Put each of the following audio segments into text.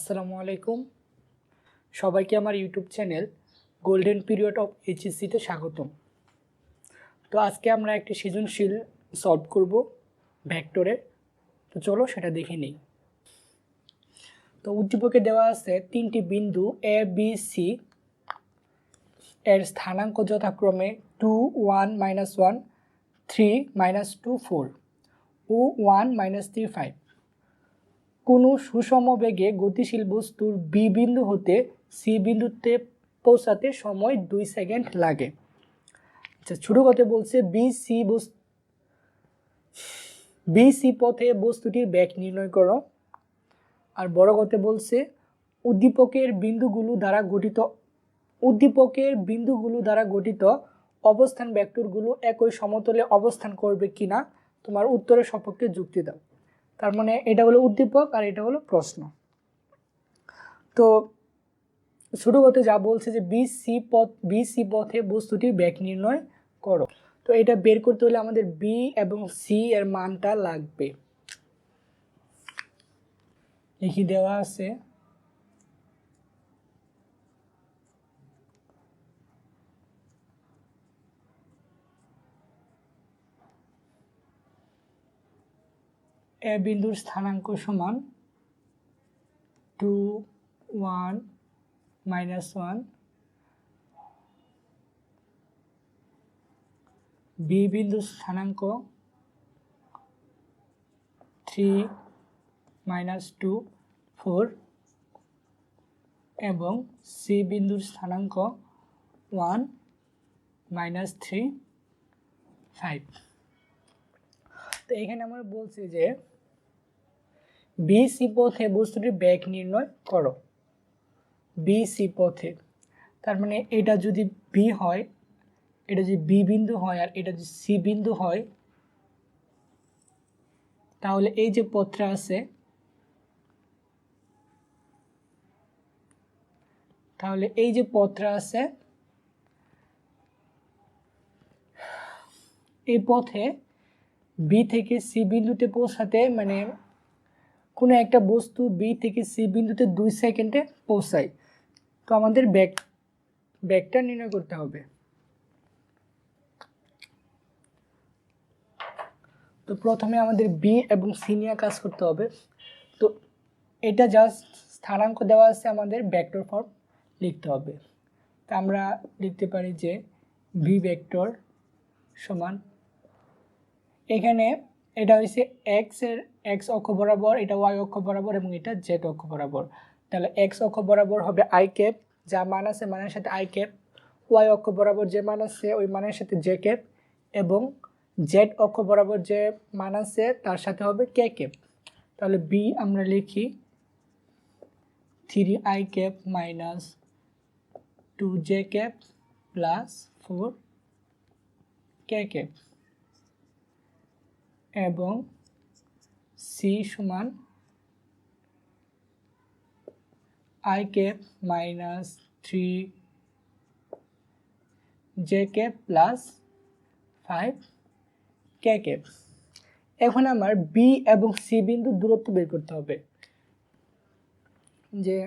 আসসালামু আলাইকুম। সবাইকে আমার YouTube channel golden period of এইচএসসিতে স্বাগতম। তো আজকে আমরা একটি সৃজনশীল সলভ করব ভেক্টরের। তো চলো সেটা দেখে নিই। তো উদ্দীপকে দেওয়া আছে তিনটি বিন্দু এ বি সি এর স্থানাঙ্ক যথাক্রমে 2 1 -1 3 -2 4 ও 1 -3 5। কোনো সুষম বেগে গতিশীল বস্তুর বি বিন্দু হতে সি বিন্দুতে পৌঁছাতে সময় 2 সেকেন্ড লাগে। আচ্ছা, ছোটো কথা বলছে বি সি পথে বস্তুটির বেগ নির্ণয় করো। আর বড় কথা বলছে উদ্দীপকের বিন্দুগুলো দ্বারা গঠিত অবস্থান ভেক্টরগুলো একই সমতলে অবস্থান করবে কিনা তোমার উত্তরের সপক্ষে যুক্তি দাও। তার মানে এটা হলো উদ্দীপক আর এটা হলো প্রশ্ন। তো শুরু করতে যা বলছে যে বি সি পথে বস্তুটির বেগ নির্ণয় করো। তো এটা বের করতে হলে আমাদের বি এবং সি এর মানটা লাগবে। লিখে দেওয়া আছে এ বিন্দুর স্থানাঙ্ক সমান 2 1 -1, বি বিন্দুর স্থানাঙ্ক 3 -2 4 এবং সি বিন্দুর স্থানাঙ্ক 1 -3 5। তো এখানে আমরা বলছি যে বি সি পথে বস্তুটির বেগ নির্ণয় করো। বি সি পথে, তার মানে এটা যদি বি হয়, এটা যদি বি বিন্দু হয় আর এটা যদি সি বিন্দু হয়, তাহলে এই যে পথটা আছে, এই পথে বি থেকে সি বিন্দুতে পৌঁছাতে মানে কোনো একটা বস্তু বি থেকে সি বিন্দুতে 2 সেকেন্ডে পৌঁছায়। তো আমাদের বেগটা নির্ণয় করতে হবে। তো প্রথমে আমাদের বি এবং সি নিয়ে কাজ করতে হবে। তো এটা জাস্ট স্থানাঙ্ক দেওয়া আছে, আমাদের ভেক্টর ফর্ম লিখতে হবে। তো আমরা লিখতে পারি যে ভি ভেক্টর সমান, এখানে এটা হচ্ছে এক্স অক্ষ বরাবর, এটা ওয়াই অক্ষ বরাবর এবং এটা জেড অক্ষ বরাবর। তাহলে এক্স অক্ষ বরাবর হবে আই ক্যাপ, যা মান আছে মানের সাথে আই ক্যাপ, ওয়াই অক্ষ বরাবর যে মান আছে ওই মানের সাথে জে ক্যাপ, এবং জেড অক্ষ বরাবর যে মান আছে তার সাথে হবে কে ক্যাপ। তাহলে বি আমরা লিখি 3i cap minus 2j cap plus 4k cap, এবং সি সমান i cap minus 3j cap plus 5k cap. এখন আমার বি এবং সি বিন্দু দূরত্ব বের করতে হবে। যে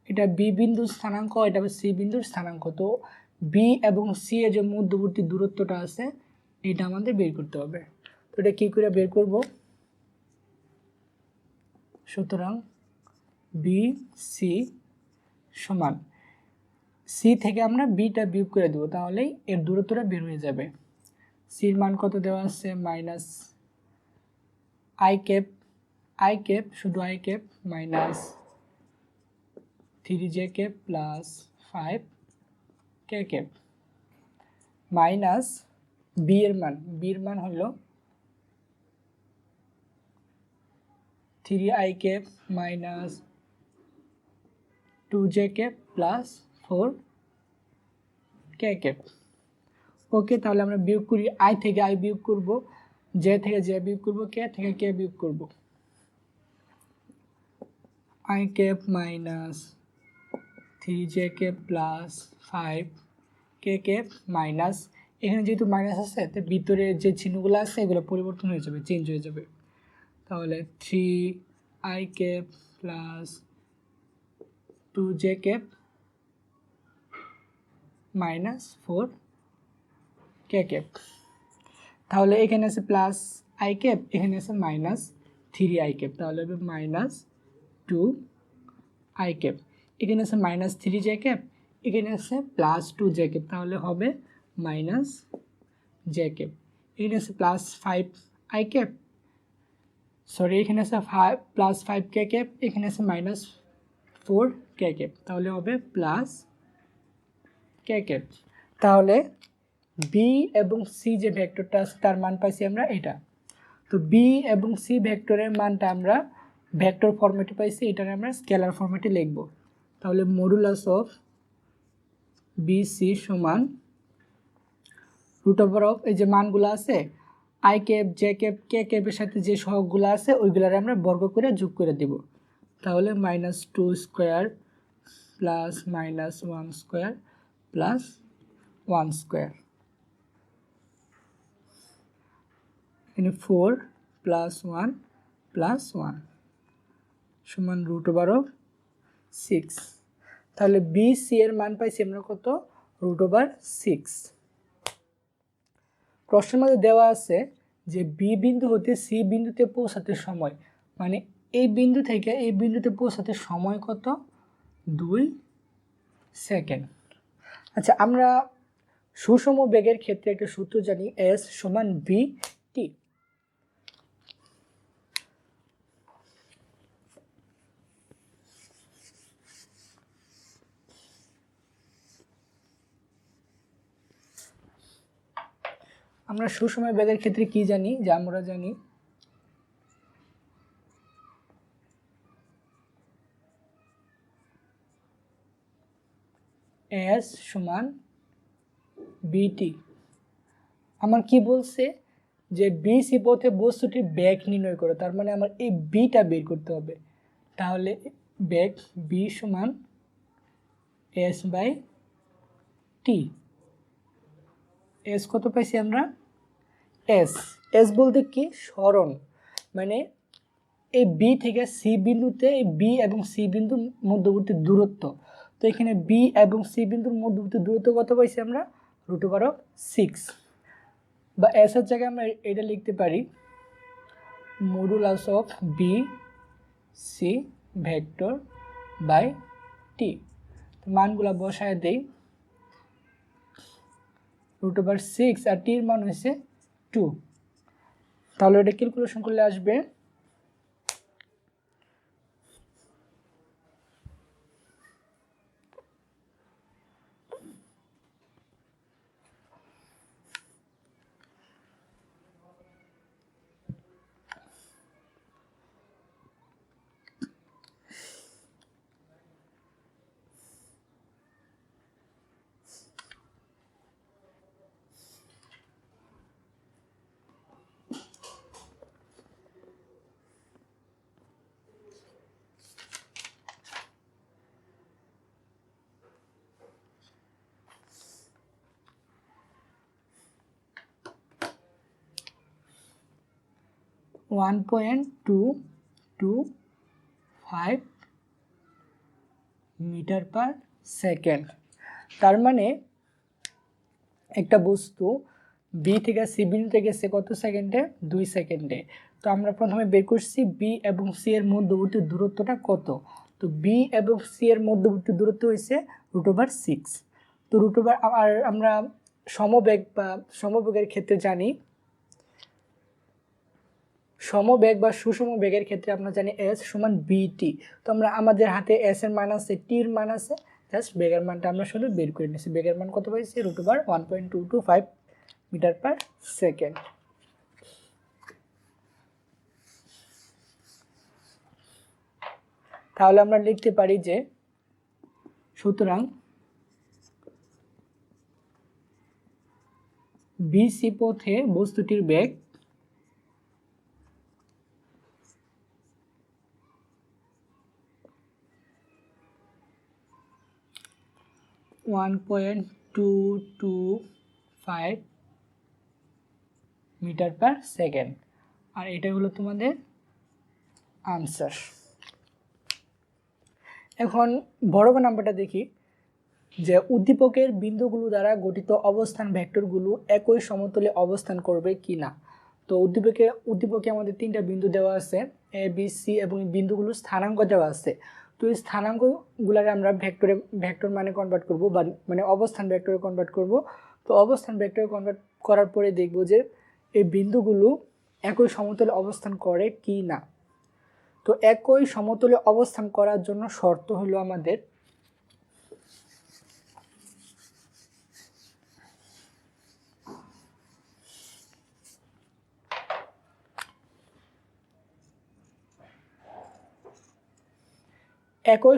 এটা বি বিন্দুর স্থানাঙ্ক, এটা সি বিন্দুর স্থানাঙ্ক। তো বি এবং সি এর যে মধ্যবর্তী দূরত্বটা আছে এটা আমাদের বের করতে হবে। তো এটা কী করে বের করব? সুতরাং বি সি সমান, সি থেকে আমরা বিটা বিয়োগ করে দেবো, তাহলেই এর দূরত্বটা বের হয়ে যাবে। সির মান কত দেওয়া আছে? মাইনাস আই ক্যাপ শুধু I cap minus 3j cap plus 5k cap, minus বির মান হলো 3i cap minus 2j cap plus 4k cap. Okay, তাহলে আমরা বিয়োগ করি, আই থেকে আই বিয়োগ করব, জে থেকে জে বিয়োগ করব, কে থেকে কে বিয়োগ করব। I cap minus 3j cap plus 5k cap minus, এখানে যেহেতু মাইনাস আছে তো ভিতরে যে চিহ্নগুলো আছে এগুলো পরিবর্তন হয়ে যাবে, চেঞ্জ হয়ে যাবে। তাহলে 3i cap plus 2j cap minus 4k cap. তাহলে এখানে আছে প্লাস আই ক্যাপ, এখানে আছে মাইনাস 3i ক্যাপ, তাহলে হবে মাইনাস 2i ক্যাপ। এখানে আছে মাইনাস 3j ক্যাপ, এখানে আছে প্লাস 2j ক্যাপ, তাহলে হবে মাইনাস j ক্যাপ। এখানে আছে প্লাস 5i ক্যাপ, সরি এখানে আছে প্লাস 5k ক্যাপ, এখানে আছে মাইনাস 4k ক্যাপ, তাহলে হবে প্লাস k ক্যাপ। তাহলে বি এবং সি যে ভেক্টরটা আছে তার মান পাইছি আমরা এটা। তো বি এবং সি ভেক্টরের মানটা আমরা ভেক্টর ফরম্যাটে পাইছি, এটাকে আমরা স্কেলার ফরম্যাটে লিখব। তাহলে মডুলাস অফ বি সি সমান রুট ওভার অফ এই যে মানগুলো আছে আই ক্যাপ জে ক্যাপ কে ক্যাপের সাথে যে সহগগুলো আছে ওইগুলার আমরা বর্গ করে যোগ করে দেব। তাহলে minus 2 square plus minus 1 square plus 1 square, এখানে 4 প্লাস 1 প্লাস 1 সমান রুট ওভার অফ 6। তাহলে বি সি এর মান পাইছি আমরা কত, রুট ওভার 6। প্রশ্নের মধ্যে দেওয়া আছে যে বি বিন্দু হতে সি বিন্দুতে পৌঁছাতে সময়, মানে এই বিন্দু থেকে এই বিন্দুতে পৌঁছাতে সময় কত, 2 সেকেন্ড। আচ্ছা, আমরা সুষম বেগের ক্ষেত্রে একটা সূত্র জানি, এস সমান ভি টি। আমরা সুষম বেগের ক্ষেত্রে কি জানি, যে আমরা জানি এস সমান বিটি। আমার কি বলছে যে বি সি পথে বস্তুটির বেগ নির্ণয় করো, তার মানে আমার এই বিটা বের করতে হবে। তাহলে বেগ বি সমান এস বাই টি। এস কত পাইছি আমরা, এস এস বলতে কি, সরণ, মানে এই বি থেকে সি বিন্দুতে এই বি এবং সি বিন্দুর মধ্যবর্তী দূরত্ব। তো এখানে বি এবং সি বিন্দুর মধ্যবর্তী দূরত্ব কত পাইছি আমরা, রুট ওভার অফ 6, বা এস এর জায়গায় আমরা এটা লিখতে পারি modulus of B C vector by T. মানগুলো বসায় দেই, রুট ওভার 6 আর টির মান হয়েছে 2। তাহলে এটা ক্যালকুলেশন করলে আসবে 1.225 মিটার পার সেকেন্ড। তার মানে একটা বস্তু বি থেকে সি বিন্দুতে গেছে কত সেকেন্ডে, 2 সেকেন্ডে। তো আমরা প্রথমে বের করছি বি এবং সি এর মধ্যবর্তী দূরত্বটা কত। তো বি এবং সি এর মধ্যবর্তী দূরত্ব হয়েছে রুট ওভার 6। তো রুট ওভার, আর আমরা সমবেগ বা সমবেগের ক্ষেত্রে জানি, সমবেগ বা সুষম বেগের ক্ষেত্রে আমরা জানি এস সমান বিটি। তো আমরা আমাদের হাতে এস এর মান আছে, টির মান আছে, জাস্ট বেগের মানটা আমরা শুধু বের করে নিয়েছি। বেগের মান কত পাইছি, root over 1.225 metre per second. তাহলে আমরা লিখতে পারি যে সুতরাং বিসি পথে বস্তুটির বেগ 1.225 মিটার পার সেকেন্ড। আর এটা হলো তোমাদের আনসার। এখন বড় নাম্বারটা দেখি যে উদ্দীপকের বিন্দুগুলো দ্বারা গঠিত অবস্থান ভেক্টরগুলো একই সমতলে অবস্থান করবে কি না। তো উদ্দীপকে আমাদের 3টা বিন্দু দেওয়া আছে, এ বি সি, এবং বিন্দুগুলো স্থানাঙ্ক দেওয়া আছে। তো এই স্থানাঙ্কগুলোকে আমরা ভেক্টর মানে কনভার্ট করব, বা মানে অবস্থান ভেক্টরে কনভার্ট করব। তো অবস্থান ভেক্টরে কনভার্ট করার পরে দেখব যে এই বিন্দুগুলো একই সমতলে অবস্থান করে কি না। তো একই সমতলে অবস্থান করার জন্য শর্ত হলো আমাদের একই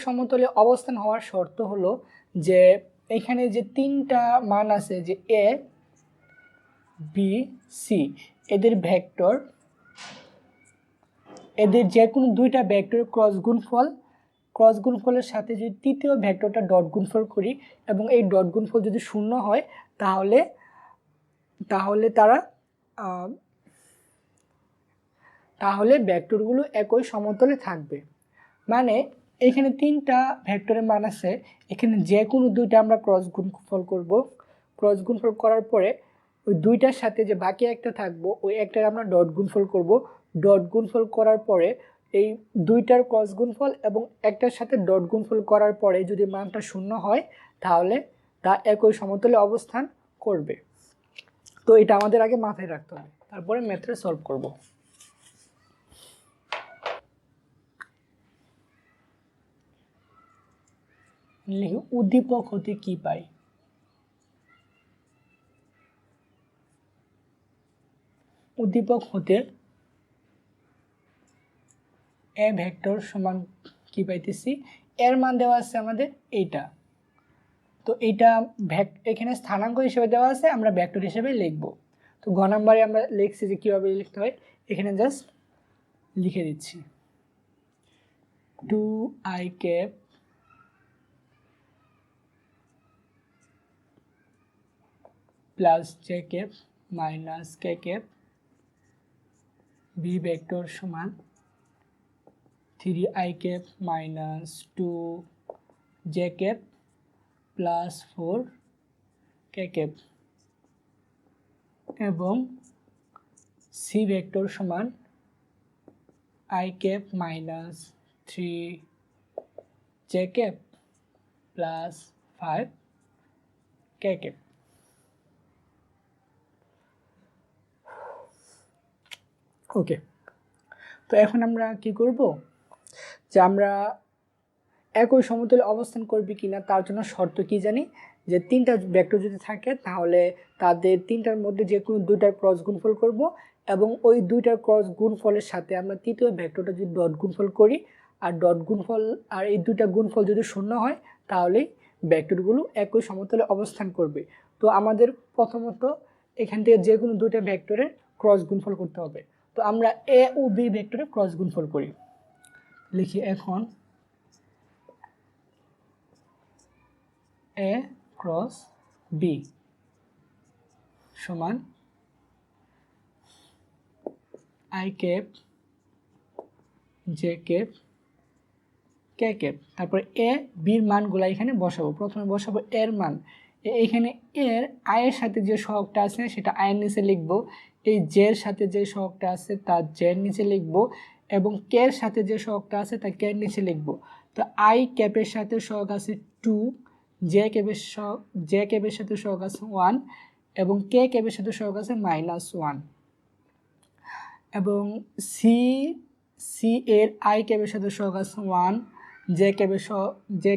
সমতলে অবস্থান হওয়ার শর্ত হলো যে এখানে যে 3টা মান আছে, যে এ বি সি, এদের যে কোনো 2টা ভেক্টরের ক্রস গুণফলের সাথে যদি তৃতীয় ভেক্টরটা ডট গুণফল করি এবং এই ডট গুণফল যদি 0 হয় তাহলে ভেক্টরগুলো একই সমতলে থাকবে। মানে এখানে 3টা ভেক্টরের মান আছে, এখানে যে কোনো 2টা আমরা ক্রস গুণফল করব। ক্রস গুণফল করার পরে ওই 2টার সাথে যে বাকি একটা থাকবো ওই একটার আমরা ডট গুণফল করব। ডট গুণফল করার পরে এই 2টার ক্রস গুণফল এবং একটার সাথে ডট গুণফল করার পরে যদি মানটা 0 হয় তাহলে তা একই সমতলে অবস্থান করবে। তো এটা আমাদের আগে মাথায় রাখতে হবে, তারপরে ম্যাথে সলভ করব। লিখি উদ্দীপক হতে কি পাই। উদ্দীপক হতে এ ভেক্টর সমান কি পাইতেছি, এর মান দেওয়া আছে আমাদের এইটা। তো এইটা এখানে স্থানাঙ্ক হিসেবে দেওয়া আছে, আমরা ভেক্টর হিসেবে লিখব। তো ঘ নম্বরে আমরা লিখছি যে কীভাবে লিখতে হয়, এখানে জাস্ট লিখে দিচ্ছি 2i cap plus J cap minus K cap B vector সমান 3i cap minus 2j cap plus 4k cap এবং সি ভেক্টর সমান i cap minus 3j cap plus 5k cap. Okay, তো এখন আমরা কি করব, যে আমরা একই সমতলে অবস্থান করবে কিনা তার জন্য শর্ত কি জানি, যে 3টা ভেক্টর যদি থাকে তাহলে তাদের 3টার মধ্যে যে কোনো 2টার ক্রস গুণফল করব এবং ওই 2টার ক্রস গুণফলের সাথে আমরা তৃতীয় ভেক্টরটা যদি ডট গুণফল করি আর এই 2টা গুণফল যদি 0 হয় তাহলেই ভেক্টরগুলো একই সমতলে অবস্থান করবে। তো আমাদের প্রথমত এখান থেকে যে কোনো 2টা ভেক্টরের ক্রস গুণফল করতে হবে। তো আমরা এ ও বি ভেক্টরের ক্রস গুণফল করি। লিখি এখন এ ক্রস বি সমান I cap J cap K cap. তারপর এ বির মানগুলো এখানে বসাবো। প্রথমে বসাবো এর মান, এইখানে এর আয়ের সাথে যে সহগটা আছে সেটা আয়ের নিচে লিখব, এই জের সাথে যে সহগটা আছে তার জের নিচে লিখব এবং কের সাথে যে সহগটা আছে তা কের নিচে লিখব। তো আই ক্যাপের সাথে সহগ আছে 2, জে ক্যাপের সাথে সহগ আছে 1 এবং কে ক্যাপের সাথে সহগ আছে -1 এবং সি এর আই ক্যাপের সাথে সহগ আছে 1, জে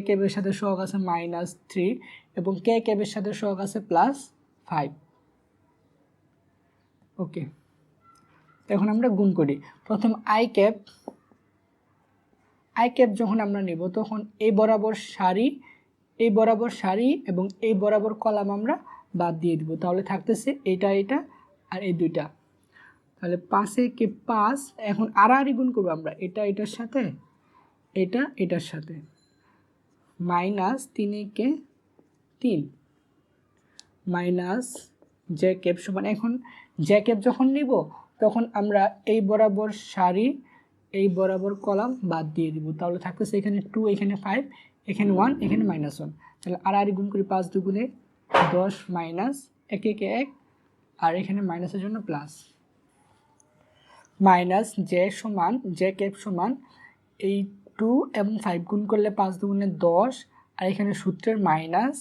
ক্যাপের সাথে সহগ আছে -3 এবং কে ক্যাপের সাথে সহগ আছে +5। ওকে, এখন আমরা গুণ করি। প্রথম আই ক্যাপ যখন আমরা নেব তখন এই বরাবর সারি এবং এই বরাবর কলাম আমরা বাদ দিয়ে দিব, তাহলে থাকতেছে এটা আর এই দুইটা। তাহলে 5 কে 5, এখন আড়াআড়ি গুণ করবো আমরা, এটার সাথে এটার সাথে -3 কে 3, মাইনাস জে ক্যাপ সমান, এখন জে ক্যাপ যখন নিব তখন আমরা এই বরাবর সারি এই বরাবর কলাম বাদ দিয়ে দিব, তাহলে থাকতেছে এখানে 2, এখানে 5, এখানে 1, এখানে -1, তাহলে আর গুণ করি 5 দুগুণে 10 মাইনাস 1 1 1, আর এখানে মাইনাসের জন্য প্লাস, মাইনাস জে সমান জে ক্যাপ সমান এই 2 এবং 5 গুণ করলে 5 দুগুণে 10, আর এখানে সূত্রের মাইনাস,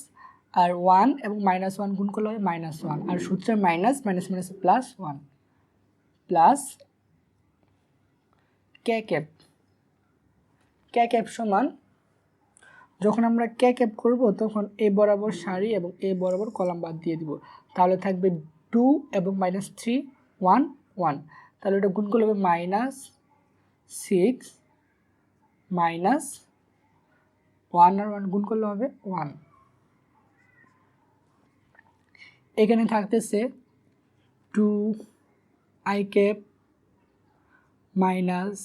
আর 1 এবং -1 গুণ করলে হবে -1, আর সূত্রের মাইনাস মাইনাস মাইনাসে প্লাস 1 প্লাস কে ক্যাপ। কে ক্যাপ সমান যখন আমরা কে ক্যাপ করব তখন এ বরাবর সারি এবং এ বরাবর কলাম বাদ দিয়ে দিব, তাহলে থাকবে 2 এবং -3 1 1, তাহলে এটা গুণ করলে হবে -6 মাইনাস 1 আর 1 গুণ করলে হবে 1। এখানে থাকতেছে 2 i cap minus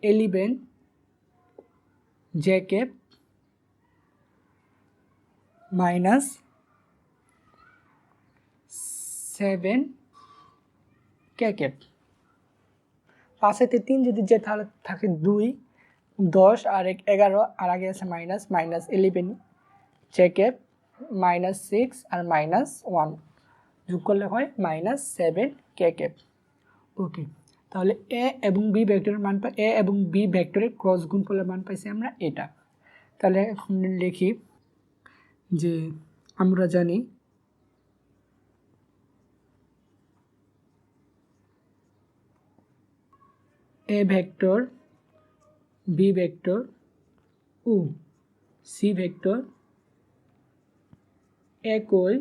11 J cap minus 7 K cap. 5-তে 3 যদি যে তাহলে থাকে 2 10 আর 11, আর আগে আছে মাইনাস -11 জে ক্যাপ -6 আর -1 যোগ করলে হয় -7 কে ক্যাপ। ওকে, তাহলে এ এবং বি ভেক্টরের মান পাই, এ এবং বি ভেক্টরের ক্রস গুণফলের মান পাইছি আমরা এটা। তাহলে এখন লিখি যে আমরা জানি এ ভেক্টর বি ভেক্টর ও সি ভেক্টর একই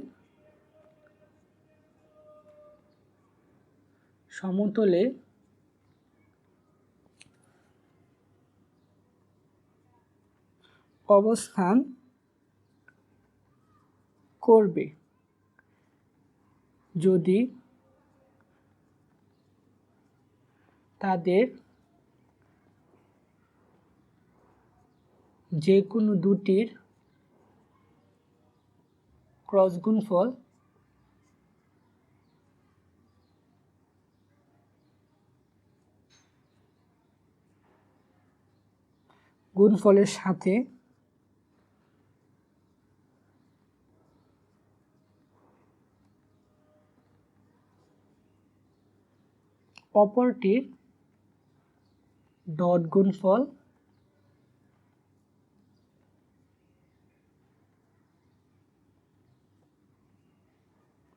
সমতলে অবস্থান করবে যদি তাদের যে কোনো দুটির ক্রস গুণফল গুণফলের সাথে অপরটির ডট গুণফল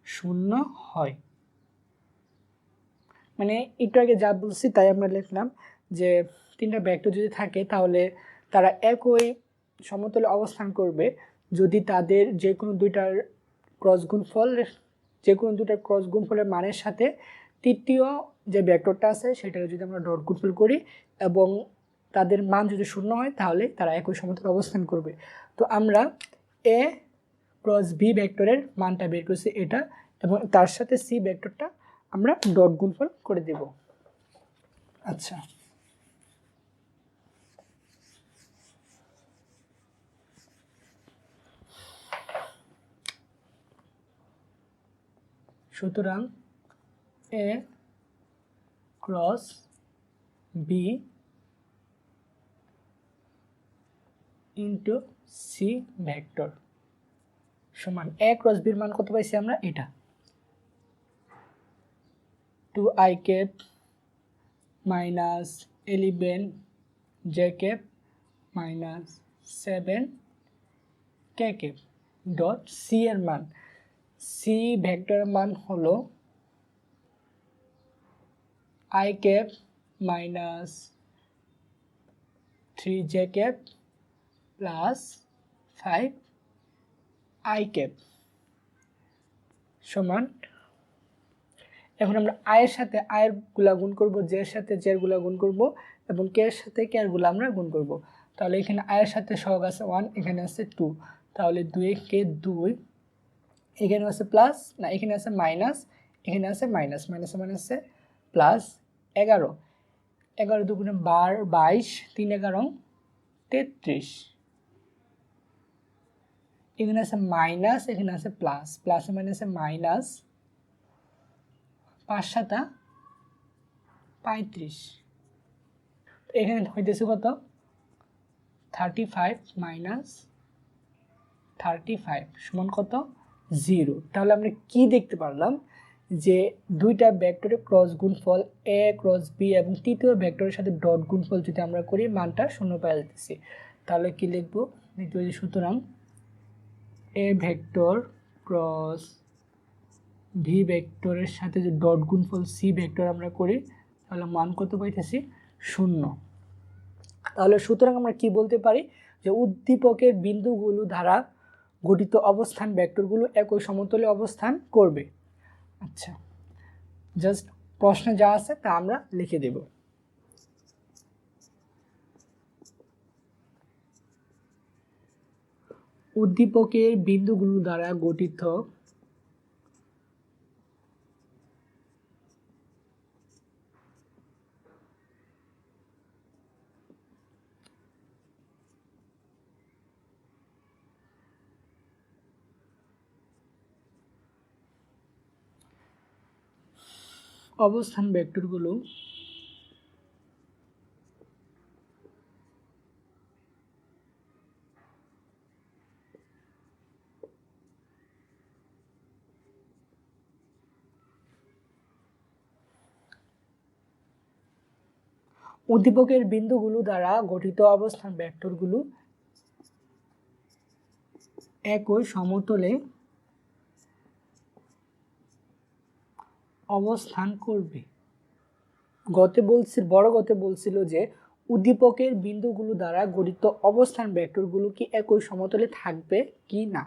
শূন্য হয়। মানে একটু আগে যা বলছি তাই আমরা লিখলাম যে তিনটা ভেক্টর যদি থাকে তাহলে তারা একই সমতলে অবস্থান করবে যদি তাদের যে কোনো দুইটার ক্রস গুণফলের মানের সাথে তৃতীয় যে ভেক্টরটা আছে সেটাকে যদি আমরা ডট গুণফল করি এবং তাদের মান যদি শূন্য হয় তাহলে তারা একই সমতলে অবস্থান করবে। তো আমরা এ ক্রস বি ভেক্টরের মানটা বের করছি এটা, এবং তার সাথে সি ভেক্টরটা আমরা ডট গুণফল করে দেব। আচ্ছা, সুতরাং A cross B into C vector সমান এ ক্রস বির মান কত পাইছি আমরা এটা 2i cap minus 11 J cap minus 7 K cap dot C এর মান, সি ভেক্টরের মান হলো i cap minus 3 J cap plus 5 i cap সমান, এখন আমরা আয়ের সাথে আয়ের গুলা গুণ করব, জে এর সাথে জে এর গুলা গুণ করব এবং কে এর সাথে কে এর গুলা আমরা গুণ করব। তাহলে এখানে আয়ের সাথে সহগ আছে 1, এখানে আছে 2, তাহলে 2 কে 2, এখানে আছে প্লাস না এখানে আছে মাইনাস, এখানে আছে মাইনাস, মাইনাসে মাইনাসে প্লাস 11, 11 দুগুণে 22, 3 11 33, এখানে আছে মাইনাস, এখানে আছে প্লাস, প্লাসে মাইনাসে মাইনাস, 5 7 35। এখানে হইতেছে কত 35 মাইনাস 35 সমান কত 0। তাহলে আমরা কি দেখতে পারলাম যে দুইটা ভেক্টরের ক্রস গুণফল a ক্রস b এবং তৃতীয় ভেক্টরের সাথে ডট গুণফল যদি আমরা করি মানটা 0 পাই যাচ্ছে। তাহলে কি লিখবো, সুতরাং a ভেক্টর ক্রস v ভেক্টরের সাথে যে ডট গুণফল c ভেক্টর আমরা করি তাহলে মান কত পাইতেছি 0। তাহলে সুতরাং আমরা কি বলতে পারি যে উদ্দীপকের বিন্দুগুলো দ্বারা গঠিত অবস্থান ভেক্টরগুলো একই সমতলে অবস্থান করবে। আচ্ছা, জাস্ট প্রশ্নে যা আছে তা আমরা লিখে দেব। উদ্দীপকের বিন্দুগুলো দ্বারা গঠিত অবস্থান ভেক্টরগুলো উদ্দীপকের বিন্দুগুলো দ্বারা গঠিত অবস্থান ভেক্টরগুলো একই সমতলে অবস্থান করবে। বড় গতে বলছিল যে উদ্দীপকের বিন্দুগুলো দ্বারা গঠিত অবস্থান ভেক্টরগুলো কি একই সমতলে থাকবে কি না।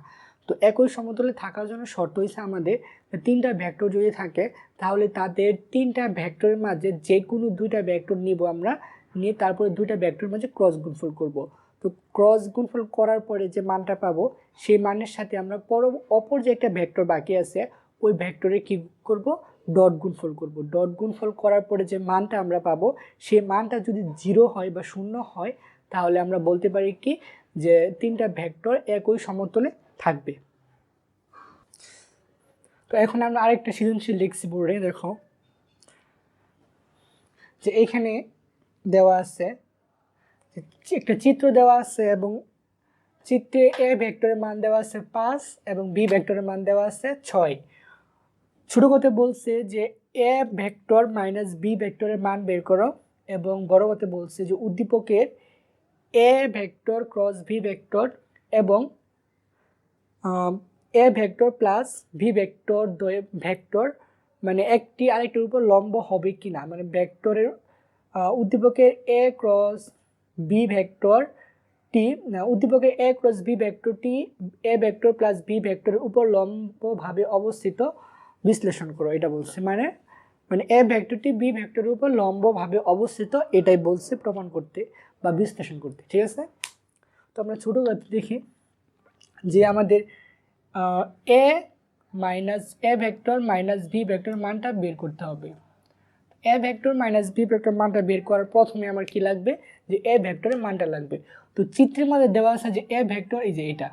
তো একই সমতলে থাকার জন্য শর্ত হয়েছে আমাদের তিনটা ভেক্টর যদি থাকে তাহলে তাদের তিনটা ভেক্টরের মাঝে যে কোনো দুইটা ভেক্টর নিব আমরা, নিয়ে তারপরে দুইটা ভেক্টরের মাঝে ক্রস গুণফল করব। তো ক্রস গুণফল করার পরে যে মানটা পাবো সেই মানের সাথে আমরা অপর যে একটা ভেক্টর বাকি আছে ওই ভেক্টরে কি করব, ডট গুণফল করব। ডট গুণফল করার পরে যে মানটা আমরা পাবো সেই মানটা যদি 0 হয় বা 0 হয় তাহলে আমরা বলতে পারি কি যে তিনটা ভেক্টর একই সমতলে থাকবে। তো এখন আমরা আরেকটা সৃজনশীল লিখছি বোর্ডে, দেখো যে এখানে দেওয়া আছে একটা চিত্র দেওয়া আছে এবং চিত্রে এ ভেক্টরের মান দেওয়া আছে 5 এবং বি ভেক্টরের মান দেওয়া আছে 6। ছোট কথা বলছে যে এ ভেক্টর মাইনাস বি ভেক্টরের মান বের করো, এবং বড় কথা বলছে যে উদ্দীপকের A vector cross V vector এবং A vector plus V vector vector মানে একটি আরেকটির উপর লম্ব হবে কি না, মানে ভেক্টরের উদ্দীপকের এ ক্রস বি ভেক্টর টি উদ্দীপকের এ ক্রস বি ভেক্টরটি এ ভেক্টর প্লাস বি ভেক্টরের উপর লম্বভাবে অবস্থিত বিশ্লেষণ করো, এটা বলছে। মানে এ ভেক্টরটি বি ভেক্টরের উপর লম্বভাবে অবস্থিত, এটাই বলছে প্রমাণ করতে বা বিশ্লেষণ করতে। ঠিক আছে, তো আমরা ছোটো দেখি যে আমাদের A vector minus B vector মানটা বের করতে হবে। A vector minus B vector মানটা বের করার প্রথমে আমার কি লাগবে, যে এ ভেক্টরের মানটা লাগবে। তো চিত্রের মধ্যে দেওয়া আছে যে এ ভেক্টর এই যে এটা,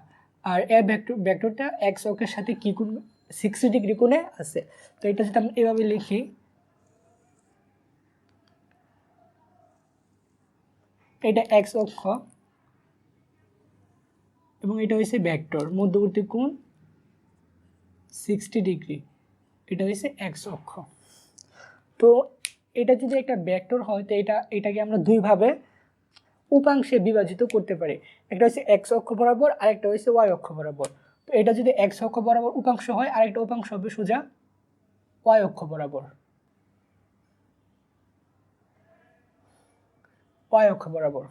আর এ ভেক্টরটা এক্স অক্ষের সাথে কি কোণ 60 ডিগ্রি কোণে আছে। তো এটা যদি আমরা এভাবে লিখি, এটা এক্স অক্ষ এবং এটা হচ্ছে ভেক্টর, মধ্যবর্তী কোণ 60 ডিগ্রি, এটা হচ্ছে এক্স অক্ষ। তো এটা যদি একটা ভেক্টর হয় তো এটাকে আমরা দুইভাবে উপাংশে বিভাজিত করতে পারি। একটা হচ্ছে এক্স অক্ষ বরাবর আর একটা হচ্ছে ওয়াই অক্ষ বরাবর। তো এটা যদি এক্স অক্ষ বরাবর উপাংশ হয় আর একটা উপাংশ হবে সোজা ওয়াই অক্ষ বরাবর, ওয়াই অক্ষ বরাবর।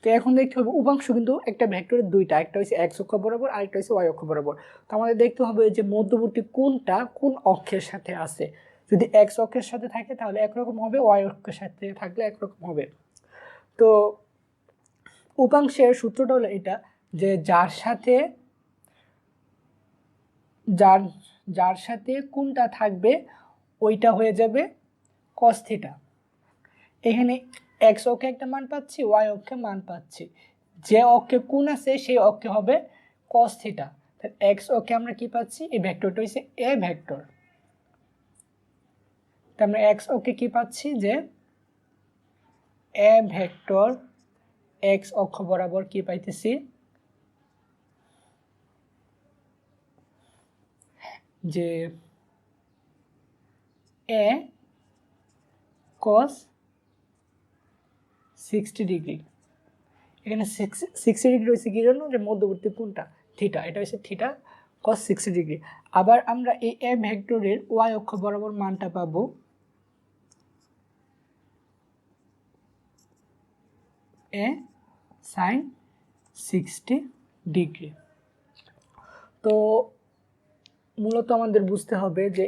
তো এখন দেখতে হবে উপাংশ কিন্তু একটা ভেক্টরের দুইটা, একটা হচ্ছে এক্স অক্ষ বরাবর আর একটা হচ্ছে ওয়াই অক্ষ বরাবর। তো আমাদের দেখতে হবে যে মধ্যবর্তী কোণটা কোন অক্ষের সাথে আছে। যদি এক্স অক্ষের সাথে থাকে তাহলে একরকম হবে, ওয়াই অক্ষের সাথে থাকলে একরকম হবে। তো উপাংশের সূত্রটা হলো এটা যে যার সাথে কোনটা থাকবে ওইটা হয়ে যাবে cos থিটা। এখানে এক্স অক্ষে একটা মান পাচ্ছি, ওয়াই অক্ষে মান পাচ্ছি, যে অক্ষে কোণ আছে সেই অক্ষে হবে cos থিটা। তাহলে এক্স অক্ষে আমরা কি পাচ্ছি, এই ভেক্টরটা হচ্ছে এ ভেক্টর। তাহলে আমরা এক্স অক্ষে কি পাচ্ছি, যে এ ভেক্টর এক্স অক্ষ বরাবর কি পাইতেছি, যে এ cos 60 ডিগ্রি। এখানে 60 ডিগ্রি হয়েছে কি জন্য, যে মধ্যবর্তী কোণটা থিটা, এটা হচ্ছে থিটা cos 60 ডিগ্রি। আবার আমরা এই এ ভেক্টরের ওয়াই অক্ষ বরাবর মানটা পাবো এ sin 60 ডিগ্রি। তো মূলত আমাদের বুঝতে হবে যে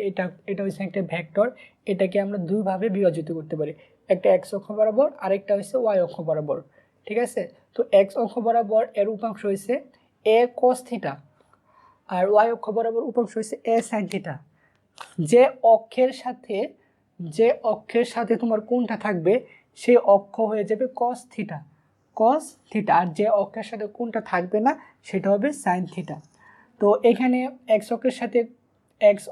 এটা হচ্ছে একটা ভেক্টর, এটাকে আমরা দুইভাবে বিভাজিত করতে পারি, একটা এক্স অক্ষ বরাবর, আরেকটা হচ্ছে ওয়াই অক্ষ বরাবর। ঠিক আছে, তো এক্স অক্ষ বরাবর এর উপাংশ হচ্ছে এ cos থিটা, আর ওয়াই অক্ষ বরাবর উপাংশ হচ্ছে এ sin থিটা। যে অক্ষের সাথে তোমার কোণটা থাকবে সেই অক্ষ হয়ে যাবে cos থিটা, আর যে অক্ষের সাথে কোণটা থাকবে না সেটা হবে sin থিটা। তো এখানে এক্স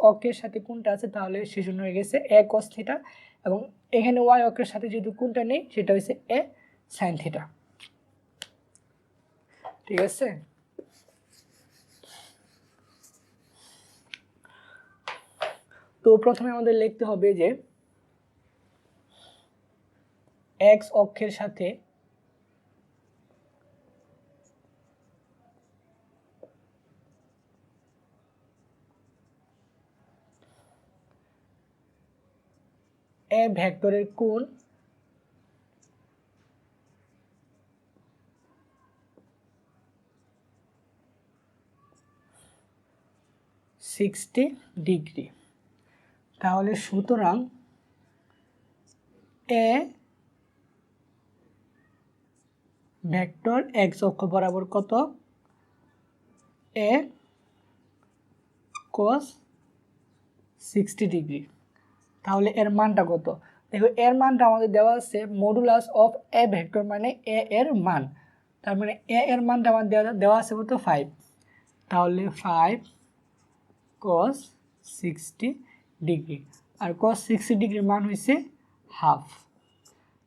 অক্ষের সাথে কোণটা আছে, তাহলে সেজন্য হয়ে গেছে এ cos থিটা, এবং এখানে ওয়াই অক্ষের সাথে যেহেতু কোণটা নেই সেটা হচ্ছে এ sin থিটা। ঠিক আছে, তো প্রথমে আমাদের লিখতে হবে যে এক্স অক্ষের সাথে এ ভেক্টরের কোণ 60 ডিগ্রি। তাহলে সুতরাং এ ভেক্টর এক্স অক্ষ বরাবর কত, এ cos 60 ডিগ্রি। তাহলে এর মানটা কত, দেখো এর মানটা আমাদের দেওয়া আছে মডুলাস অফ এ ভেক্টর, মানে এ এর মান, তার মানে এ এর মানটা আমাদের দেওয়া আছে কত 5। তাহলে 5 cos 60 ডিগ্রি, আর cos 60 ডিগ্রির মান হয়েছে হাফ।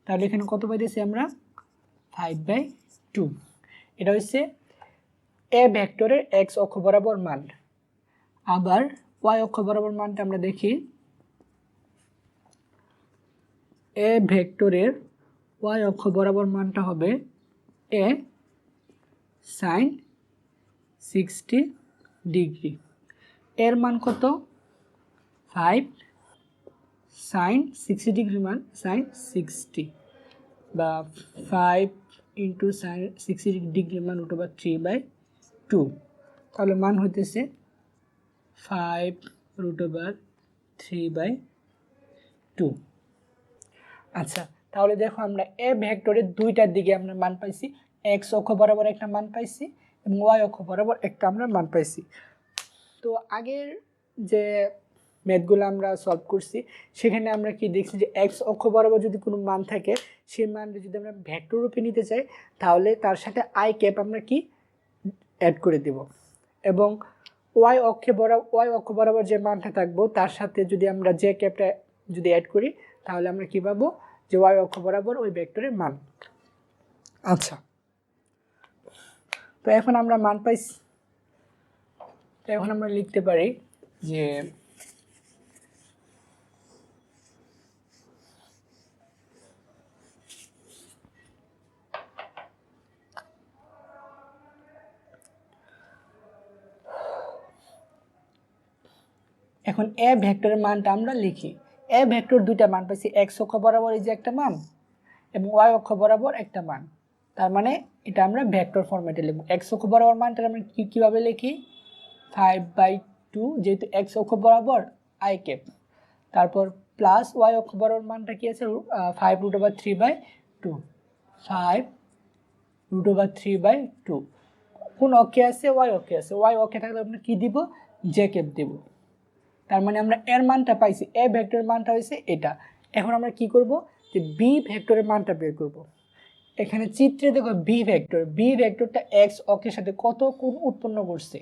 তাহলে এখানে কত পাইতেছি আমরা, 5/2। এটা হচ্ছে এ ভেক্টরের এক্স অক্ষ বরাবর মান। আবার ওয়াই অক্ষ বরাবর মানটা আমরা দেখি, এ ভেক্টরের ওয়াই অক্ষ বরাবর মানটা হবে এ sin 60 ডিগ্রি। এর মান কত, 5 sin 60 ডিগ্রি মান sin 60, বা 5 ইন্টু sin 60 ডিগ্রি মান √3/2। তাহলে মান হইতেছে 5 √3/2। আচ্ছা, তাহলে দেখো আমরা এ ভেক্টরের দুইটার দিকে আমরা মান পাইছি, এক্স অক্ষ বরাবর একটা মান পাইছি এবং ওয়াই অক্ষ বরাবর একটা আমরা মান পাইছি। তো আগের যে ম্যাথগুলো আমরা সলভ করছি সেখানে আমরা কি দেখছি, যে এক্স অক্ষ বরাবর যদি কোনো মান থাকে সেই মানটা যদি আমরা ভেক্টর রূপে নিতে চাই তাহলে তার সাথে আই ক্যাপ আমরা কি অ্যাড করে দেব, এবং ওয়াই অক্ষ বরাবর যে মানটা থাকবো তার সাথে যদি আমরা যে ক্যাপটা যদি অ্যাড করি তাহলে আমরা কি পাবো, যে ওয়াই অক্ষ বরাবর ওই ভেক্টরের মান। আচ্ছা, তো এখন আমরা মান পাইছি, তো এখন আমরা লিখতে পারি যে এখন এ ভেক্টরের মানটা আমরা লিখি। এ ভেক্টর দুইটা মান পাইছি, এক্স অক্ষ বরাবর এই যে একটা মান এবং ওয়াই অক্ষ বরাবর একটা মান, তার মানে এটা আমরা ভেক্টর ফরম্যাটে লিখব। এক্স অক্ষ বরাবর মানটা আমরা কীভাবে লিখি, 5/2, যেহেতু এক্স অক্ষ বরাবর আই ক্যাপ, তারপর প্লাস ওয়াই অক্ষ বরাবর মানটা কি আছে 5 √3/2, 5 √3/2। কোন অক্ষে আছে, ওয়াই অক্ষে আছে, ওয়াই অক্ষে থাকলে আমরা কী দিব, জে ক্যাপ দেব। তার মানে আমরা এর মানটা পাইছি, এ ভেক্টরের মানটা হয়েছে এটা। এখন আমরা কি করব, যে বি ভেক্টরের মানটা বের করব। এখানে চিত্রে দেখো বি ভেক্টরটা এক্স অক্ষের সাথে কত কোণ উৎপন্ন করছে,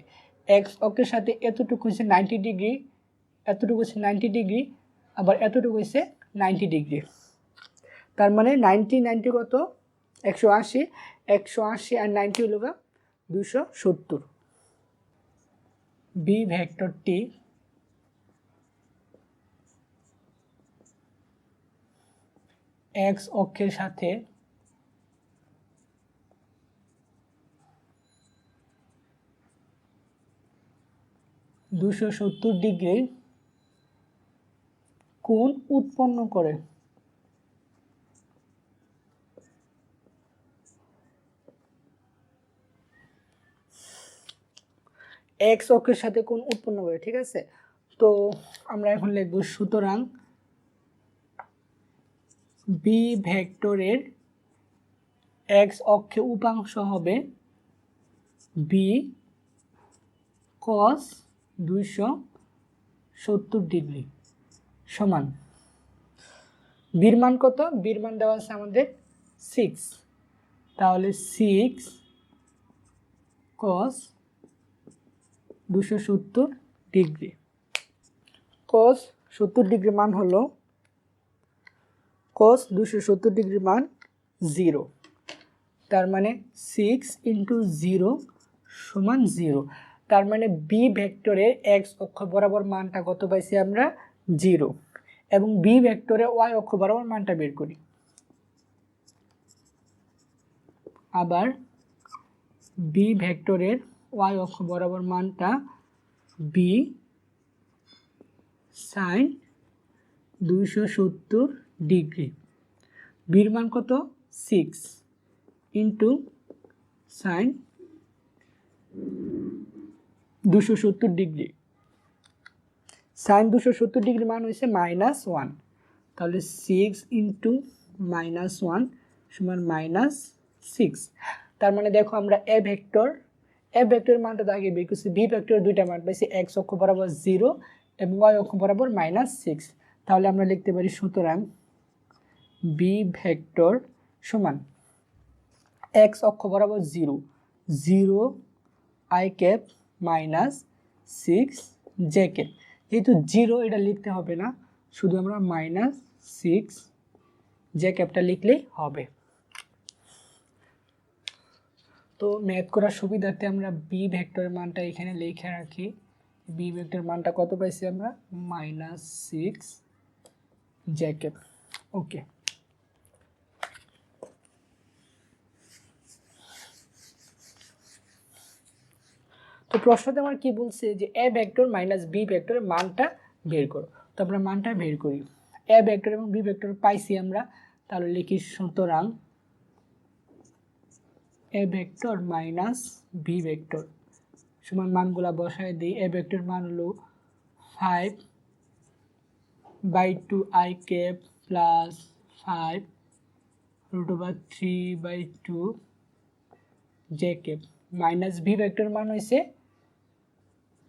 এক্স অক্ষের সাথে এতটুকু হচ্ছে 90 ডিগ্রি, এতটুকু হচ্ছে 90 ডিগ্রি, আবার এতটুকু হচ্ছে 90 ডিগ্রি। তার মানে 90 কত, 180, 180 আর 90 হলো 270। বি ভেক্টরটি এক্স অক্ষের সাথে 270 ডিগ্রি কোণ উৎপন্ন করে। এক্স অক্ষের সাথে কোণ উৎপন্ন করে, ঠিক আছে। তো আমরা এখন লিখব, সুতরাং বি ভেক্টরের এক্স অক্ষে উপাংশ হবে বি কস 270 ডিগ্রি সমান, বির মান কত, বির মান দেওয়া আছে আমাদের 6, তাহলে 6 কস 270 ডিগ্রি। কস 70 ডিগ্রি মান হলো, কস 270 ডিগ্রি মান 0, তার মানে 6 ইন্টু 0 সমান 0। তার মানে বি ভেক্টরের এক্স অক্ষ বরাবর মানটা কত পাইছি আমরা, 0। এবং বি ভেক্টরের ওয়াই অক্ষ বরাবর মানটা বের করি। আবার বি ভেক্টরের ওয়াই অক্ষ বরাবর মানটা বি সাইন 270 ডিগ্রি। বির মান কত, 6 into sine 270 degree. Sine 270 degree মান হয়েছে -1, তাহলে 6 ইন্টু -1 সমান -6। তার মানে দেখো আমরা এ ভেক্টরের মানটা তো আগে বের করছি, বি ভেক্টরের দুইটা মান পাইছি, এক্স অক্ষ বরাবর 0 এবং ওয়াই অক্ষ বরাবর -6। তাহলে আমরা লিখতে পারি, সুতরাং বি ভেক্টর সমান এক্স অক্ষ বরাবর 0, 0 আই ক্যাপ -6 জে ক্যাপ। যেহেতু 0 এটা লিখতে হবে না, শুধু আমরা -6 জে ক্যাপটা লিখলেই হবে। তো ম্যাথ করার সুবিধার্থে আমরা বি ভেক্টরের মানটা এখানে লিখে রাখি। বি ভেক্টরের মানটা কত পাইছি আমরা, -6 জে ক্যাপ। ওকে, তো প্রশ্নতে আমার কি বলছে যে এ ভেক্টর মাইনাস বি ভেক্টরের মানটা বের করো। তো আমরা মানটা বের করি, এ ভেক্টর এবং বি ভেক্টর পাইছি আমরা, তাহলে লিখি, সুতরাং A vector minus B vector সমান মানগুলা বসায় দিই। এ ভেক্টর মান হলো 5/2 I cap plus 5√3/2 J cap, minus B vector মান হয়েছে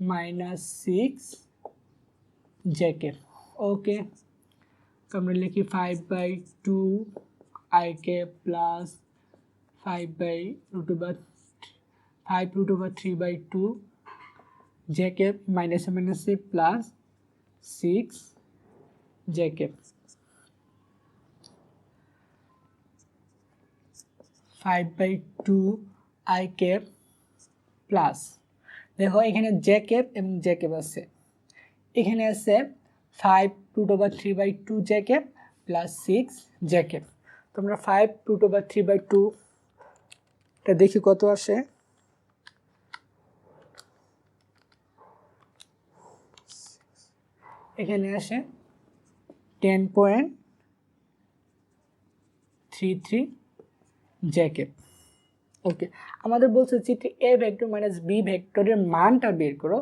-6 জে ক্যাপ। ওকে, তো আমরা লিখি 5/2 I cap plus 5√3/2 J cap, মাইনাসে মাইনাসে plus 6 J cap, 5/2 I cap plus, দেখো এখানে জে ক্যাপ এবং জে ক্যাপ আছে, এখানে আছে 5√3/2 J cap plus 6 J cap. তোমরা 5√3/2 এটা দেখি কত আসে, এখানে আসে 10.33 জে ক্যাপ। ওকে, আমাদের বলছে চিত্রে এ ভেক্টর মাইনাস বি ভেক্টরের মানটা বের করো।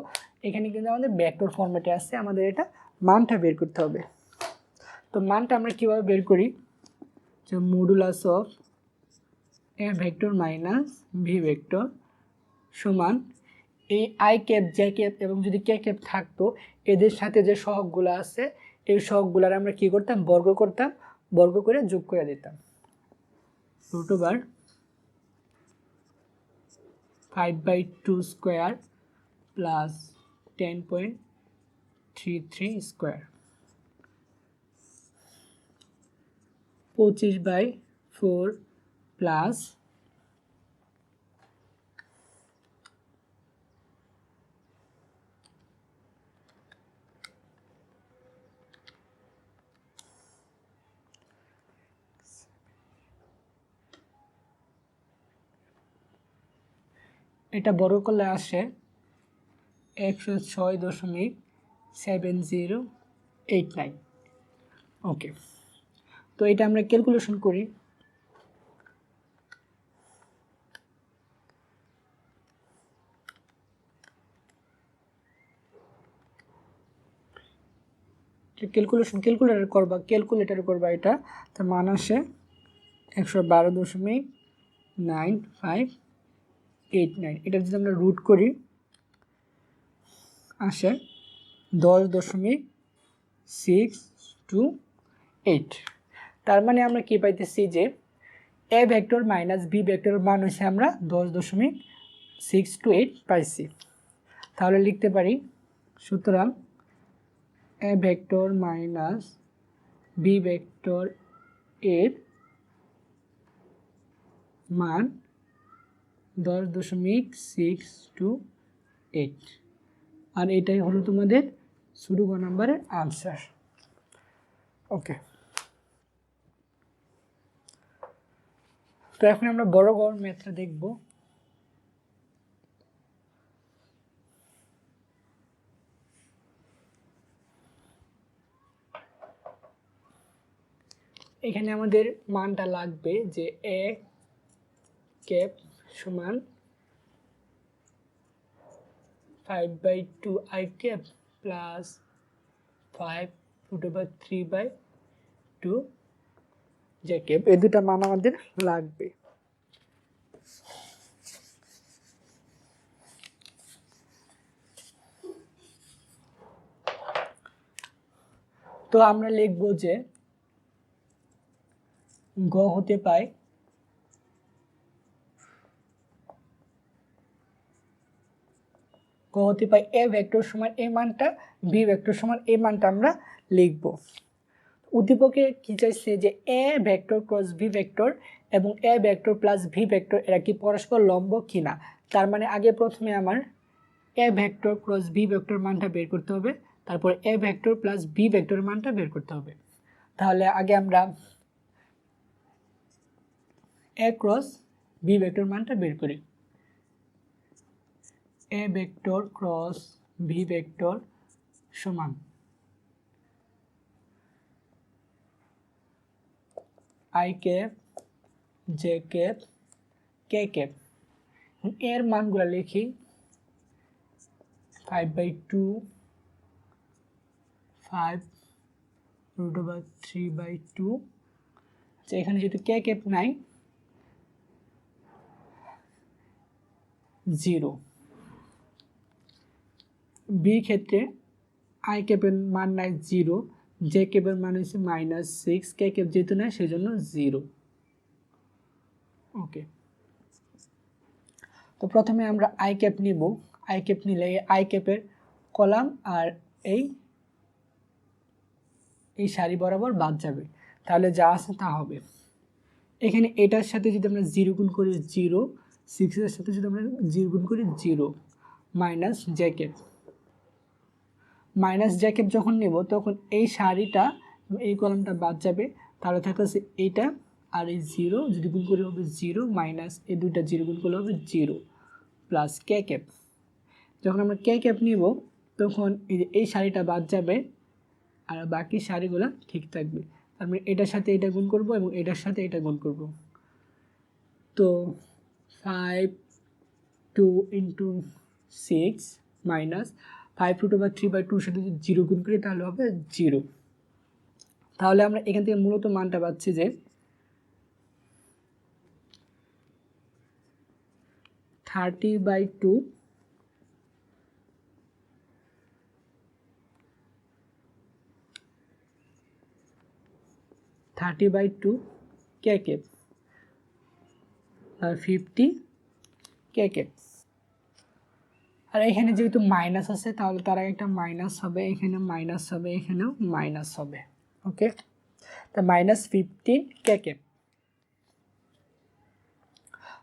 এখানে কিন্তু আমাদের ভেক্টর ফরম্যাটে আছে, আমাদের এটা মানটা বের করতে হবে। তো মানটা আমরা কিভাবে বের করি, যে modulus of A vector minus B vector সমান এই আই ক্যাপ জে ক্যাপ এবং যদি কে ক্যাপ থাকতো, এদের সাথে যে সহগগুলো আছে এই সহগগুলার আমরা কি করতাম, বর্গ করতাম, বর্গ করে যোগ করে দিতাম। √5/2 স্কোয়ার প্লাস 10.33 স্কোয়ার, 25/4 প্লাস এটা বড় করলে আসে 106.7089। ওকে, তো এটা আমরা ক্যালকুলেশন করি। ক্যালকুলেটর করবা এটা, তার মান আসে 112.9589। এটা যদি আমরা রুট করি আসে 10.628। তার মানে আমরা কি পাইতেছি যে এ ভেক্টর মাইনাস বি ভেক্টরের মান হচ্ছে আমরা 10.628 পাইছি। তাহলে লিখতে পারি, সুতরাং A vector minus B vector এর মান 10.628, আর এটাই হলো তোমাদের শুরু গ নাম্বারের আনসার। ওকে, তো এখন আমরা বড় গড় ম্যাথটা দেখব। এখানে আমাদের মানটা লাগবে যে এ ক্যাপ সমান 5/2 I cap plus 5√3/2 J cap, এই দুটা মান আমাদের লাগবে। তো আমরা লিখব যে গ হতে পাই এ ভেক্টর সমান এই মানটা, বি ভেক্টর সমান এই মানটা আমরা লিখব। উদ্দীপকে কি চাইছে যে A vector cross V vector এবং A vector plus V vector এরা কি পরস্পর লম্ব কিনা। তার মানে আগে প্রথমে আমার A vector cross V vector মানটা বের করতে হবে, তারপর A vector plus B vector মানটা বের করতে হবে। তাহলে আগে আমরা এ ক্রস বি ভেক্টর মানটা বের করি। A vector cross V vector সমান I cap J cap K cap. এর মানগুলো লিখি 5/2, 5√3/2। আচ্ছা, এখানে যেহেতু কে ক্যাপ নাই, 0। বি ক্ষেত্রে আই ক্যাপের মান নাই 0, জে ক্যাপের মান হচ্ছে -6, কে ক্যাপ যেহেতু নাই সেজন্য 0। ওকে, তো প্রথমে আমরা আই ক্যাপ নিব। আই ক্যাপ নিলে আই ক্যাপের কলাম আর এই সারি বরাবর বাদ যাবে, তাহলে যা আছে তা হবে। এখানে এটার সাথে যদি আমরা 0 গুণ করি 0, 6-এর সাথে যদি আমরা 0 গুণ করি 0, minus J cap. Minus J cap যখন নেব তখন এই সারিটা এই কলামটা বাদ যাবে, তাহলে থাকতেছে এইটা আর এই 0 যদি গুণ করে হবে 0, মাইনাস এই দুইটা 0 গুণ করলে হবে 0 প্লাস কে ক্যাপ। যখন আমরা কে ক্যাপ নিব তখন এই সারিটা বাদ যাবে আর বাকি সারিগুলো ঠিক থাকবে। তার মানে এটার সাথে এটা গুণ করব এবং এটার সাথে এটা গুণ করব। তো 5 2 × 6 মাইনাস 5√3/2 সাথে যদি 0 গুণ করি তাহলে হবে 0। তাহলে আমরা এখান থেকে মূলত মানটা পাচ্ছি যে 30/2 কে ক্যাপ আর 50 কে ক্যাপ। আর এখানে যেহেতু মাইনাস আছে তাহলে তার আগে একটা মাইনাস হবে, এখানে মাইনাস হবে, এখানেও মাইনাস হবে। ওকে, তা -15 কে।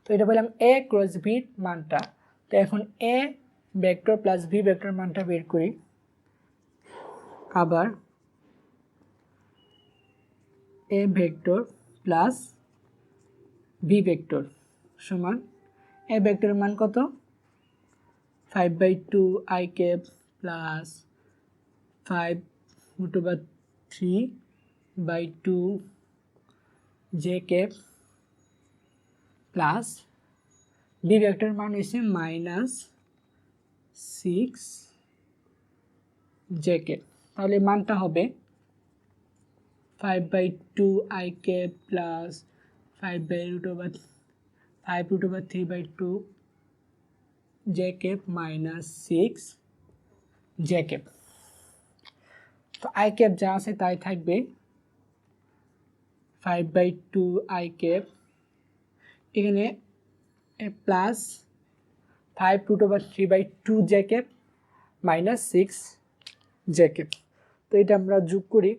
তো এটা বললাম এ ক্রস বির মানটা। তো এখন A vector plus V vector মানটা বের করি। আবার A vector plus V vector সমান এ ভেক্টরের মান কত, 5/2 i cap plus 5√3/2 j cap plus B ভেক্টরের মান হচ্ছে -6 j ক্যাপ। তাহলে মানটা হবে 5/2 i cap plus 5√3/2 j cap -6 j cap. তো i ক্যাপ যা আছে তাই থাকবে, 5/2 i ক্যাপ এখানে plus 5√3/2 j cap -6 j cap. তো এটা আমরা যোগ করি।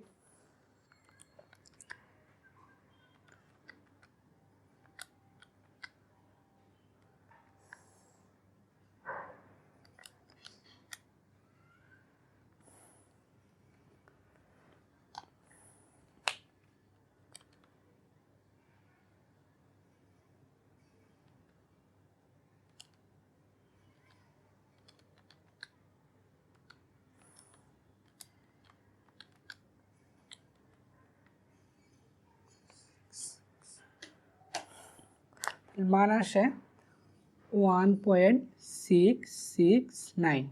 মান আসে 1.669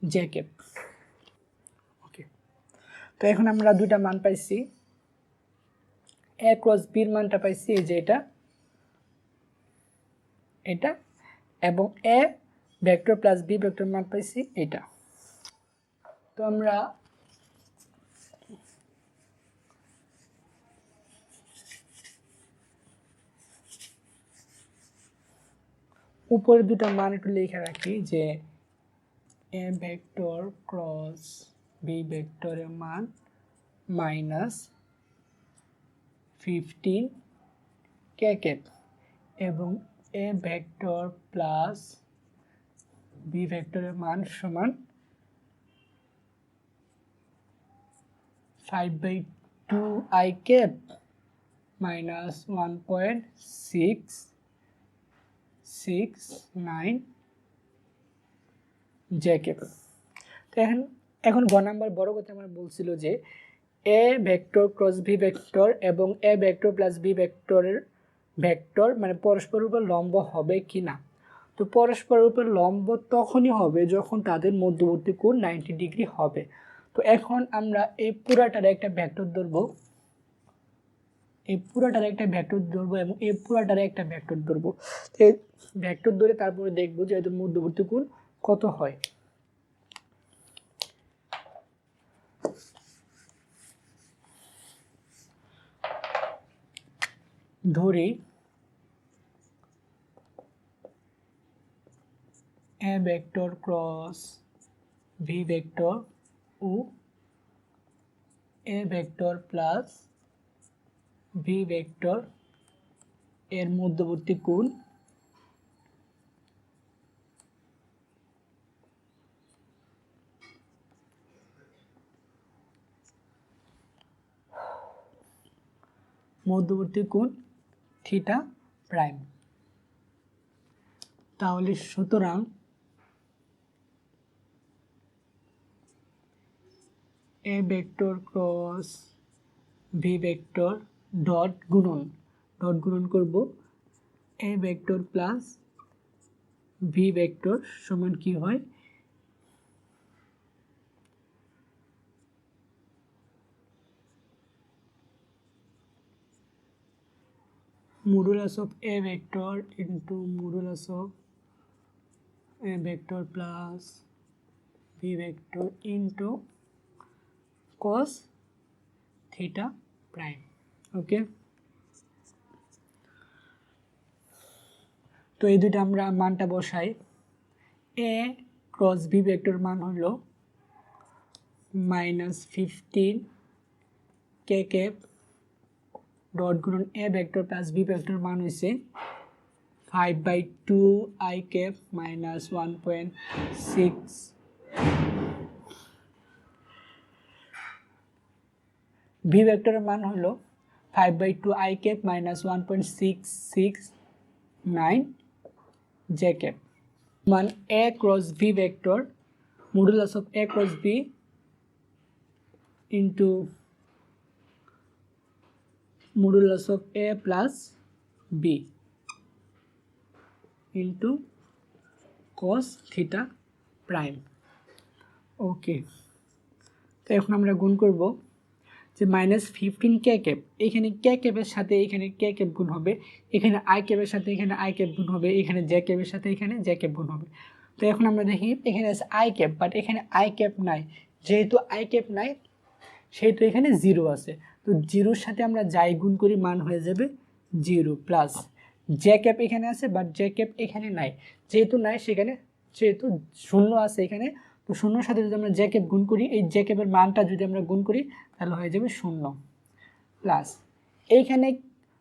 j ক্যাপ। ওকে, তো এখন আমরা দুইটা মান পাইছি, এ ক্রস বির মানটা পাইছি এই যে এটা, এবং A vector plus B vector মান পাইছি এটা। তো আমরা উপরে দুটো মান একটু লিখে রাখি, যে এ ভেক্টর ক্রস বি ভেক্টরের মান -15 কে ক্যাপ এবং এ ভেক্টর প্লাস বি ভেক্টরের মান সমান 5/2 i ক্যাপ -1.669 j ক্যাপ। তো এখন গ নাম্বার বড় কথা আমরা বলছিল যে A vector cross V vector এবং এ ভেক্টর প্লাস বি ভেক্টরের ভেক্টর মানে পরস্পরের উপর লম্ব হবে কি না। তো পরস্পরের উপর লম্ব তখনই হবে যখন তাদের মধ্যবর্তী কোণ 90 ডিগ্রি হবে। তো এখন আমরা এই পুরাটার একটা ভেক্টর ধরবো, এবং এই পুরাটার একটা ভেক্টর ধরবো। তো এই ভেক্টর ধরে তারপরে দেখবো যে এদের মধ্যবর্তী কোণ কত হয়। ধরি A vector cross V vector ও A vector plus V vector এর মধ্যবর্তী কোণ থিটা প্রাইম। তাহলে সুতরাং A vector cross V vector dot গুণন করব A vector plus V vector সমান কি হয়, modulus of a vector into modulus of a vector plus b vector into cos theta prime. ওকে, তো এই দুটো আমরা মানটা বসাই। এ ক্রস বি ভেক্টর মান হলো -15 কে ক্যাপ ডট গুণন A vector plus B vector মান হয়েছে 5/2 I ক্যাপ -1.6। ভি ভেক্টরের মান হলো 5/2 I ক্যাপ -1.669 জে ক্যাপ। মান A cross B vector modulus of A cross B into modulus of A plus B into cos theta prime. Okay, তো এখন আমরা গুণ করব যে -15 কে ক্যাপ, এখানে কে ক্যাপের সাথে এখানে কে ক্যাপ গুণ হবে, এখানে আই ক্যাপের সাথে এখানে আই ক্যাপ গুণ হবে, এখানে জে ক্যাপের সাথে এখানে জে ক্যাপ গুণ হবে। তো এখন আমরা দেখি এখানে আছে আই ক্যাপ, বাট এখানে আই ক্যাপ নাই। যেহেতু আই ক্যাপ নাই সেহেতু এখানে 0 আছে। তো 0-র সাথে আমরা যাই গুণ করি মান হয়ে যাবে 0 প্লাস জে ক্যাপ এখানে আছে, বাট জে ক্যাপ এখানে নাই। যেহেতু নাই সেখানে যেহেতু 0 আছে এখানে, তো 0-র সাথে যদি আমরা জে ক্যাপ গুণ করি, এই জে ক্যাপের মানটা যদি আমরা গুণ করি তাহলে হয়ে যাবে 0 প্লাস এইখানে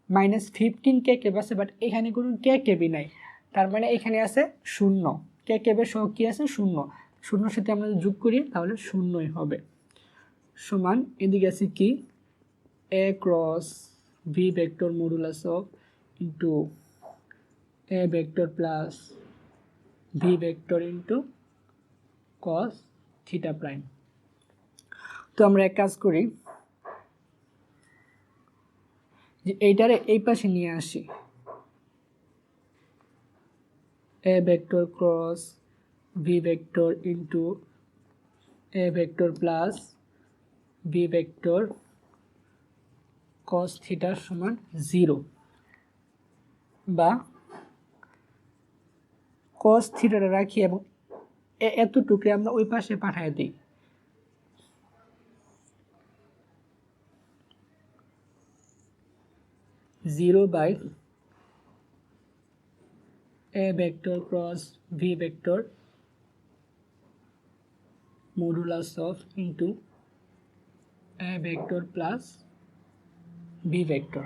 -15 কে ক্যাপ আছে, বাট এখানে কোনো কে ক্যাপই নাই, তার মানে এখানে আছে 0। কে ক্যাপের সহ কী আছে 0, 0-র সাথে আমরা যোগ করি তাহলে 0ই হবে। সমান এদিকে আছে কি A cross B vector modulus of into A vector plus B vector into cos theta prime. তো আমরা এক কাজ করি যে এইটারে এই পাশে নিয়ে আসি, A vector cross B vector into A vector plus B vector cos থিটার সমান 0, বা কস থিটাটা রাখি এবং এতটুকু আমরা ওই পাশে পাঠিয়ে দিই। Zero by A vector cross V vector modulus of into A vector plus B vector.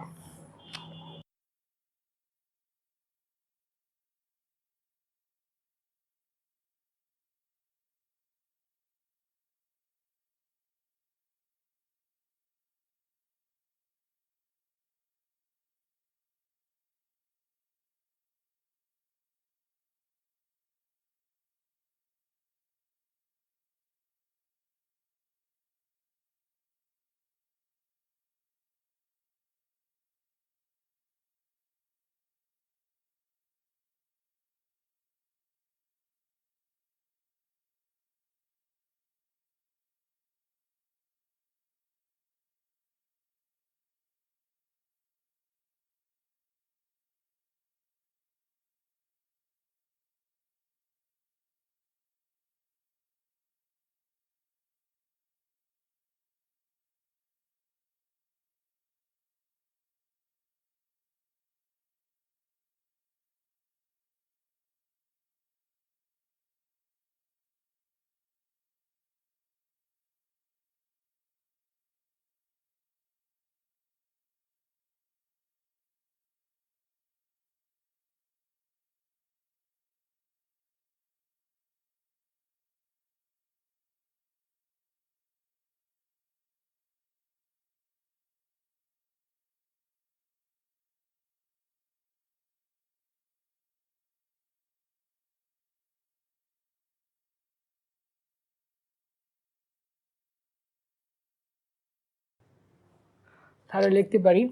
তাহলে লিখতে পারি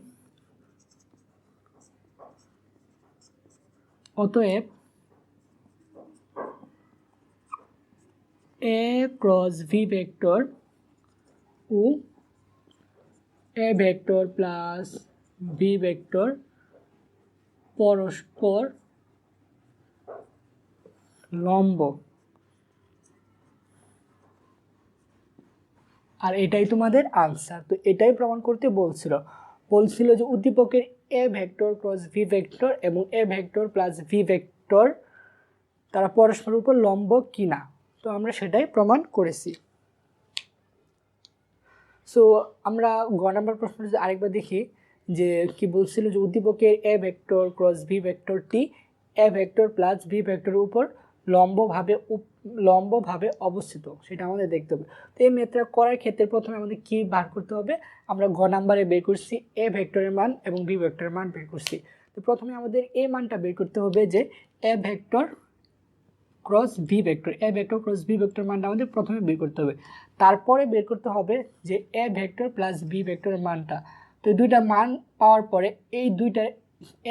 অতএব এ ক্রস ভি ভেক্টর ও A vector plus B vector পরস্পর লম্ব। আর এটাই তোমাদের আনসার। তো এটাই প্রমাণ করতে বলছিল যে উদ্দীপকের A vector cross V vector এবং A vector plus V vector তারা পরস্পরের উপর লম্ব কিনা। তো আমরা সেটাই প্রমাণ করেছি। সো আমরা গ নাম্বার প্রশ্ন যদি আরেকবার দেখি যে কি বলছিল যে উদ্দীপকের এ ভেক্টর ক্রস ভি ভেক্টরটি এ ভেক্টর প্লাস ভি ভেক্টরের উপর লম্বভাবে অবস্থিত, সেটা আমাদের দেখতে হবে। তো এই ম্যাথটা করার ক্ষেত্রে প্রথমে আমাদের কি বার করতে হবে, আমরা গ নাম্বারে বের করছি এ ভেক্টরের মান এবং বি ভেক্টরের মান বের করছি। তো প্রথমে আমাদের এই মানটা বের করতে হবে যে A vector cross V vector, A vector cross V vector মানটা আমাদের প্রথমে বের করতে হবে। তারপরে বের করতে হবে যে এ ভেক্টর প্লাস ভি ভেক্টরের মানটা। তো এই দুইটা মান পাওয়ার পরে এই দুইটা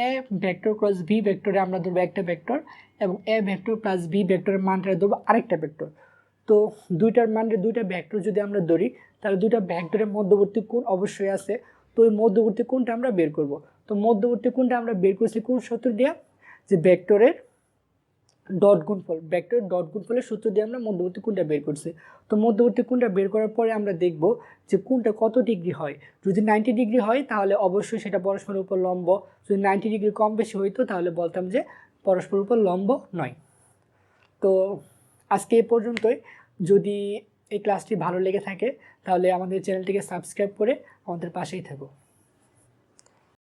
এ ভেক্টর ক্রস ভি ভেক্টরে আমরা ধরবো একটা ভেক্টর এবং এ ভেক্টর প্লাস ভি ভেক্টরের মানটা ধরবো আরেকটা ভেক্টর। তো দুইটার মানে দুইটা ভেক্টর যদি আমরা ধরি তাহলে দুইটা ভেক্টরের মধ্যবর্তী কোণ অবশ্যই আছে। তো ওই মধ্যবর্তী কোণটা আমরা বের করব। তো মধ্যবর্তী কোণটা আমরা বের করছি কোন সূত্র দিয়ে, যে ভেক্টরের ডট গুণফল, ভেক্টর ডট গুণফলের সূত্র দিয়ে আমরা মধ্যবর্তী কোণটা বের করছি। তো মধ্যবর্তী কোণটা বের করার পরে আমরা দেখব যে কোণটা কত ডিগ্রি হয়। যদি 90 ডিগ্রি হয় তাহলে অবশ্যই সেটা পরস্পরের উপর লম্ব, যদি 90 ডিগ্রি কম বেশি হইতো তাহলে বলতাম যে পরস্পরের উপর লম্ব নয়। তো আজকে এই পর্যন্তই। যদি এই ক্লাসটি ভালো লেগে থাকে তাহলে আমাদের চ্যানেলটিকে সাবস্ক্রাইব করে আমাদের পাশেই থাকো।